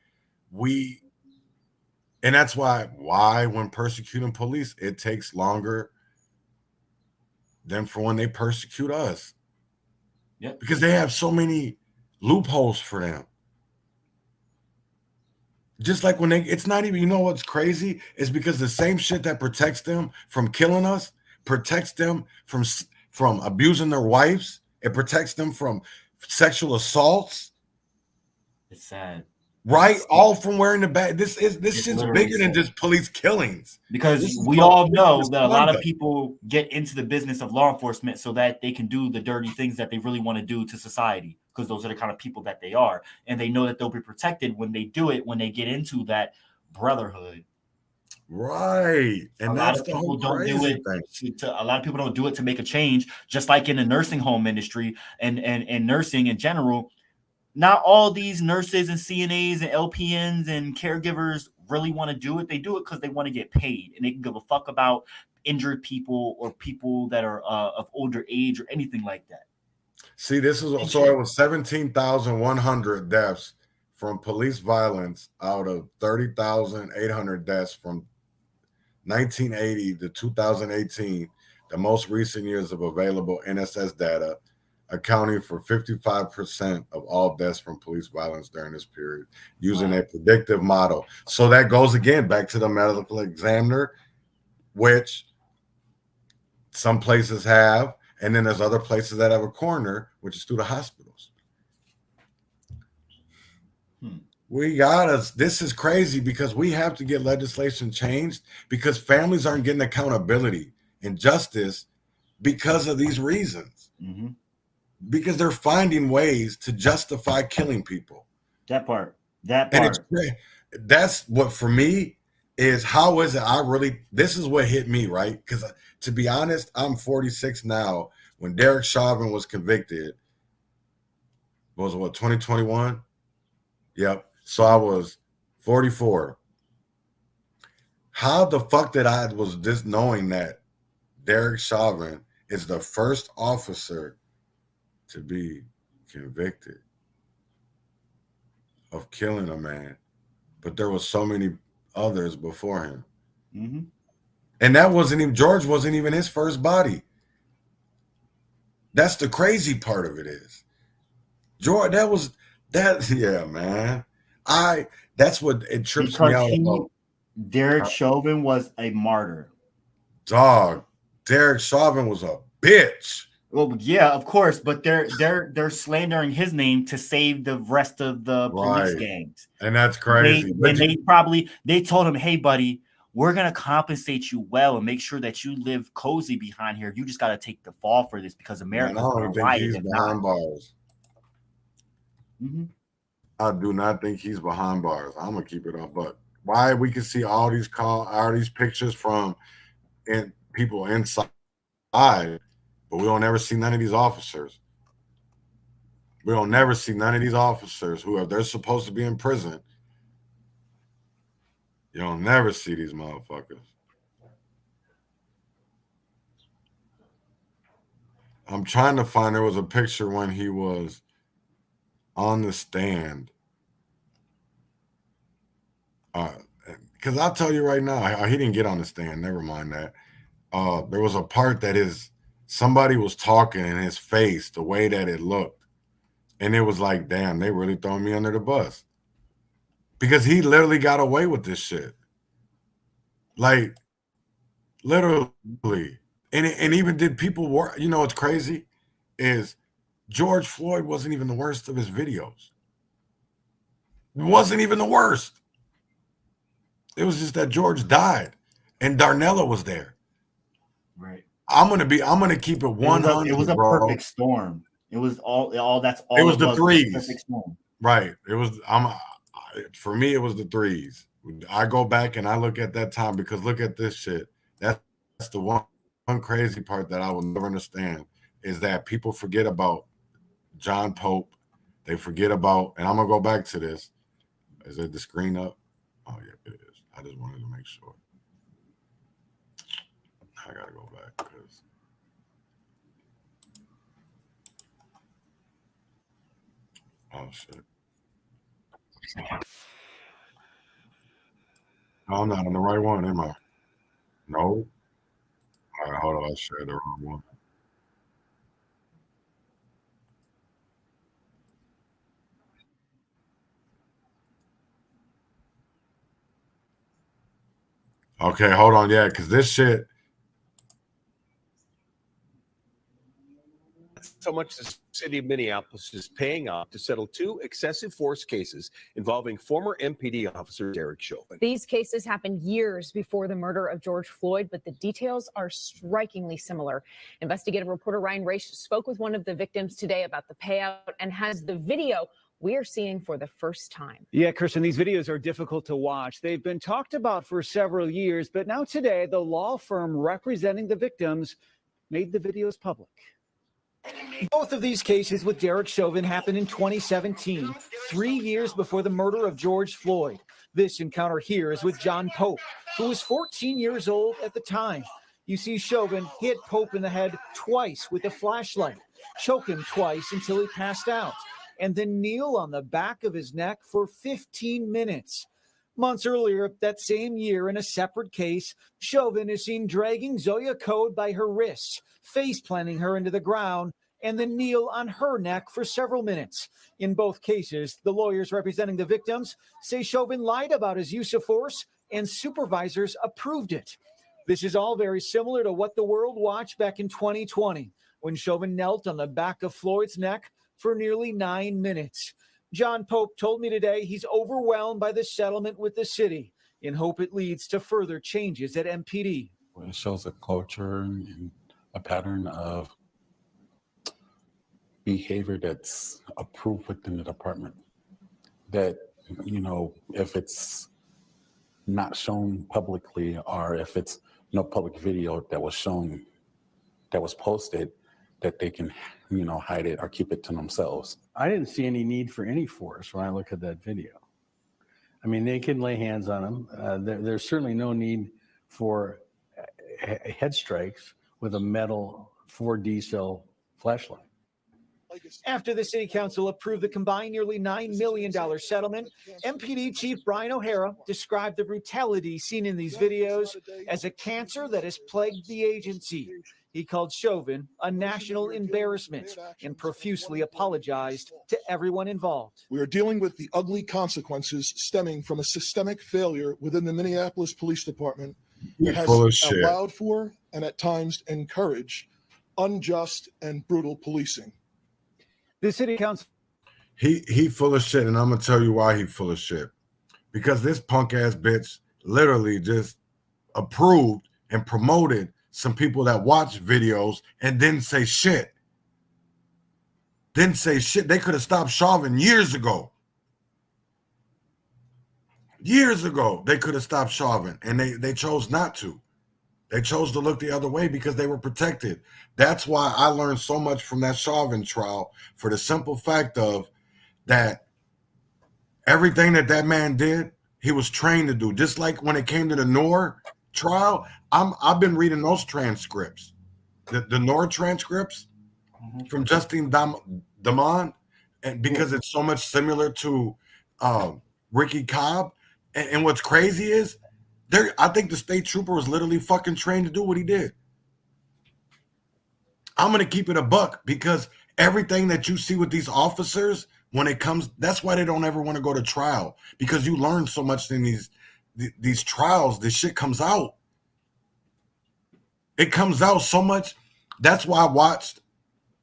and that's why when persecuting police, it takes longer than for when they persecute us. Yeah. Because they have so many loopholes for them. Just like when it's not even, you know what's crazy? It's because the same shit that protects them from killing us protects them from abusing their wives. It protects them from sexual assaults. It's sad. Right? All from wearing the badge. This shit's bigger than just police killings. Because we all know that a lot of people get into the business of law enforcement so that they can do the dirty things that they really want to do to society. Because those are the kind of people that they are. And they know that they'll be protected when they do it, when they get into that brotherhood. Right. And that's the whole crazy thing. A lot of people don't do it to make a change, just like in the nursing home industry and nursing in general. Not all these nurses and CNAs and LPNs and caregivers really want to do it. They do it because they want to get paid and they can give a fuck about injured people or people that are of older age or anything like that. See, this is so it was 17,100 deaths from police violence out of 30,800 deaths from 1980 to 2018, the most recent years of available NSS data, accounting for 55% of all deaths from police violence during this period, using a predictive model. So that goes again back to the medical examiner, which some places have, and then there's other places that have a coroner, which is through the hospitals. We got us. This is crazy because we have to get legislation changed because families aren't getting accountability and justice because of these reasons. Mm-hmm. Because they're finding ways to justify killing people. That part. And that's what for me is, how is it this is what hit me, right? Because to be honest, I'm 46 now. When Derek Chauvin was convicted, what 2021? Yep. So I was 44. How the fuck did I was just knowing that Derek Chauvin is the first officer to be convicted of killing a man, but there was so many others before him. Mm-hmm. And that wasn't even, George wasn't even his first body. That's the crazy part of it is. George, yeah, man. That's what it trips me out about. Derek Chauvin was a martyr. Dog, Derek Chauvin was a bitch. Well, yeah, of course, but they're slandering his name to save the rest of the police gangs. And that's crazy. They told him, hey, buddy, we're gonna compensate you well and make sure that you live cozy behind here. You just gotta take the fall for this because America's gonna riot. He's behind bars. Mm-hmm. I do not think he's behind bars. I'm gonna keep it up, but why we can see all these pictures from people inside, but we don't ever see none of these officers. We don't never see none of these officers they're supposed to be in prison. You don't never see these motherfuckers. I'm trying to find, there was a picture when he was on the stand. Because I'll tell you right now, he didn't get on the stand. Never mind that. There was a part that somebody was talking in his face, the way that it looked. And it was like, damn, they really throwing me under the bus. Because he literally got away with this shit. Like, literally. And even did people work, what's crazy is George Floyd wasn't even the worst of his videos. It wasn't even the worst. It was just that George died and Darnella was there. Right. I'm gonna keep it 100. It was a perfect storm. It was all that's all. It was the threes. Perfect storm. Right. It was. For me, it was the threes. I go back and I look at that time because look at this shit. That's the one crazy part that I will never understand is that people forget about John Pope. They forget about, and I'm gonna go back to this. Is it the screen up? Oh yeah, it is. I just wanted to make sure. I gotta go back because oh shit. No, I'm not on the right one, am I? No. All right, hold on. I shared the wrong one. Okay, hold on. Yeah, because this shit. How much the city of Minneapolis is paying off to settle 2 excessive force cases involving former MPD officer Derek Chauvin. These cases happened years before the murder of George Floyd, but the details are strikingly similar. Investigative reporter Ryan Raish spoke with one of the victims today about the payout and has the video we are seeing for the first time. Yeah, Kirsten, these videos are difficult to watch. They've been talked about for several years, but now today, the law firm representing the victims made the videos public. Both of these cases with Derek Chauvin happened in 2017, 3 years before the murder of George Floyd. This encounter here is with John Pope, who was 14 years old at the time. You see Chauvin hit Pope in the head twice with a flashlight, choke him twice until he passed out, and then kneel on the back of his neck for 15 minutes. Months earlier, that same year, in a separate case, Chauvin is seen dragging Zoya Code by her wrists, face-planting her into the ground, and then kneel on her neck for several minutes. In both cases, the lawyers representing the victims say Chauvin lied about his use of force, and supervisors approved it. This is all very similar to what the world watched back in 2020, when Chauvin knelt on the back of Floyd's neck for nearly 9 minutes. John Pope told me today he's overwhelmed by the settlement with the city in hope it leads to further changes at MPD. It shows a culture and a pattern of behavior that's approved within the department. That, you know, if it's not shown publicly, or if it's no public video that was shown, that was posted, that they can, you know, hide it or keep it to themselves. I didn't see any need for any force when I look at that video. I mean, they can lay hands on them. There's certainly no need for head strikes with a metal 4D cell flashlight. After the city council approved the combined nearly $9 million settlement, MPD Chief Brian O'Hara described the brutality seen in these videos as a cancer that has plagued the agency. He called Chauvin a national embarrassment and profusely apologized to everyone involved. We are dealing with the ugly consequences stemming from a systemic failure within the Minneapolis Police Department that has allowed for and at times encouraged unjust and brutal policing. The city council. He full of shit, and I'm gonna tell you why he full of shit. Because this punk ass bitch literally just approved and promoted some people that watch videos and didn't say shit. Didn't say shit. They could have stopped Chauvin years ago. Years ago, they could have stopped Chauvin, and they chose not to. They chose to look the other way because they were protected. That's why I learned so much from that Chauvin trial, for the simple fact of that everything that man did, he was trained to do. Just like when it came to the Noor trial, I've been reading those transcripts, the Noor transcripts from Justine Damond, and because it's so much similar to Ricky Cobb. And what's crazy is, I think the state trooper was literally fucking trained to do what he did. I'm going to keep it a buck, because everything that you see with these officers, when it comes, that's why they don't ever want to go to trial, because you learn so much in these trials. This shit comes out. It comes out so much. That's why I watched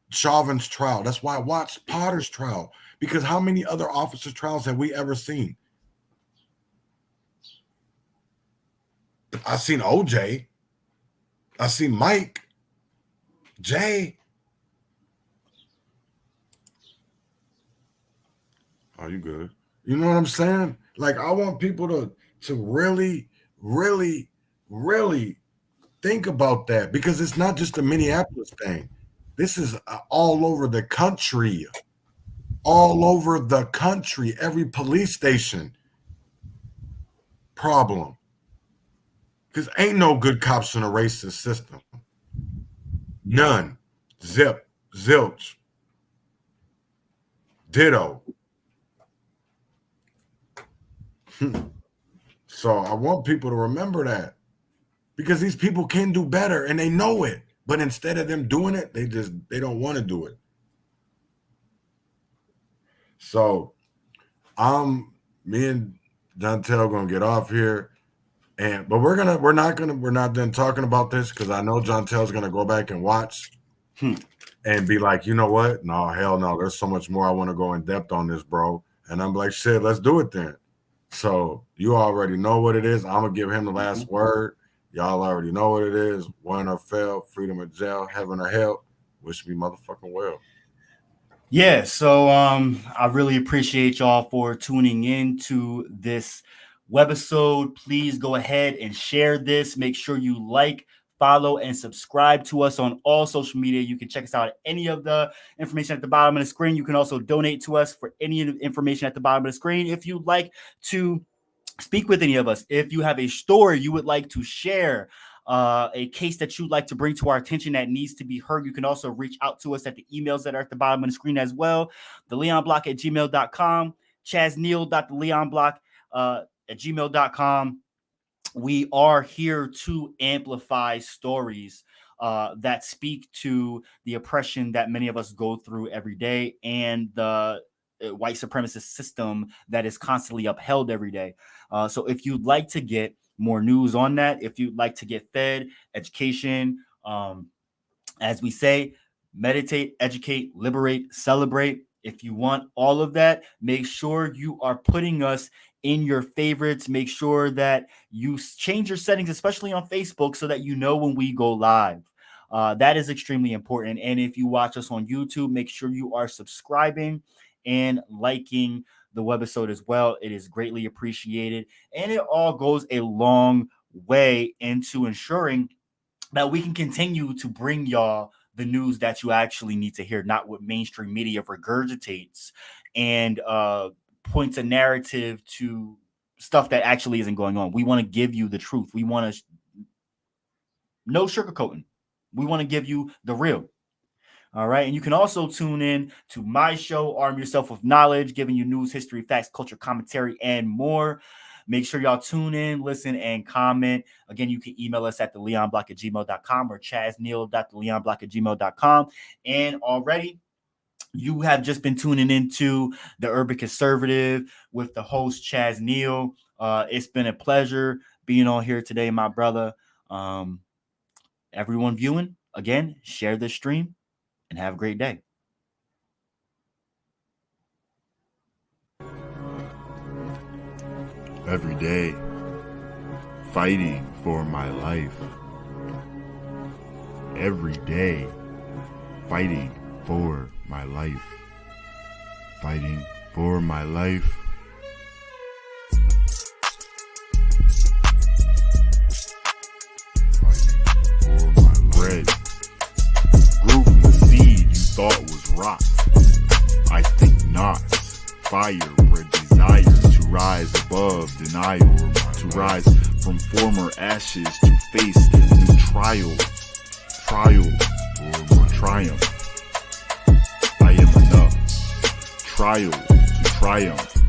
Chauvin's trial. That's why I watched Potter's trial, because how many other officers' trials have we ever seen? I seen OJ. I seen Mike, Jay. Oh, you good? You know what I'm saying? Like, I want people to really, really, really think about that, because it's not just a Minneapolis thing. This is all over the country. All over the country. Every police station. Problem. Because ain't no good cops in a racist system. None. Zip. Zilch. Ditto. So I want people to remember that. Because these people can do better, and they know it. But instead of them doing it, they don't want to do it. So me and Jontel gonna get off here. But we're not done talking about this, because I know Jontel's gonna go back and watch and be like, you know what? No, hell no. There's so much more I want to go in depth on this, bro. And I'm like, shit, let's do it then. So you already know what it is. I'm gonna give him the last word. Y'all already know what it is. Win or fail, freedom or jail, heaven or hell. Wish me motherfucking well. Yeah, so I really appreciate y'all for tuning in to this webisode. Please go ahead and share this. Make sure you like, follow, and subscribe to us on all social media. You can check us out at any of the information at the bottom of the screen. You can also donate to us for any information at the bottom of the screen. If you'd like to speak with any of us, if you have a story you would like to share, a case that you'd like to bring to our attention that needs to be heard, you can also reach out to us at the emails that are at the bottom of the screen as well. theleonblock@gmail.com, chazneil.theleonblock@gmail.com. We are here to amplify stories that speak to the oppression that many of us go through every day and the white supremacist system that is constantly upheld every day. So if you'd like to get more news on that, if you'd like to get fed education, as we say, meditate, educate, liberate, celebrate. If you want all of that, make sure you are putting us in your favorites. Make sure that you change your settings, especially on Facebook, so that you know when we go live. That is extremely important. And if you watch us on YouTube, make sure you are subscribing and liking the webisode as well. It is greatly appreciated. And it all goes a long way into ensuring that we can continue to bring y'all the news that you actually need to hear, not what mainstream media regurgitates and points a narrative to stuff that actually isn't going on. We want to give you the truth. We want to no sugarcoating. We want to give you the real. All right. And you can also tune in to my show, Arm Yourself with Knowledge, giving you news, history, facts, culture, commentary, and more. Make sure y'all tune in, listen, and comment. Again, you can email us at theleonblock@gmail.com or chazneil.theleonblock@gmail.com. And already, you have just been tuning into The Urban Conservative with the host, Chaz Neil. It's been a pleasure being on here today, my brother. Everyone viewing, again, share this stream and have a great day. Every day, fighting for my life. Every day, fighting for my life. Fighting for my life. Fighting for my bread. Grew from the seed you thought was rot. I think not. Fire bred desire to rise above denial, to rise from former ashes to face new trial or more triumph. I am enough. Trial to triumph.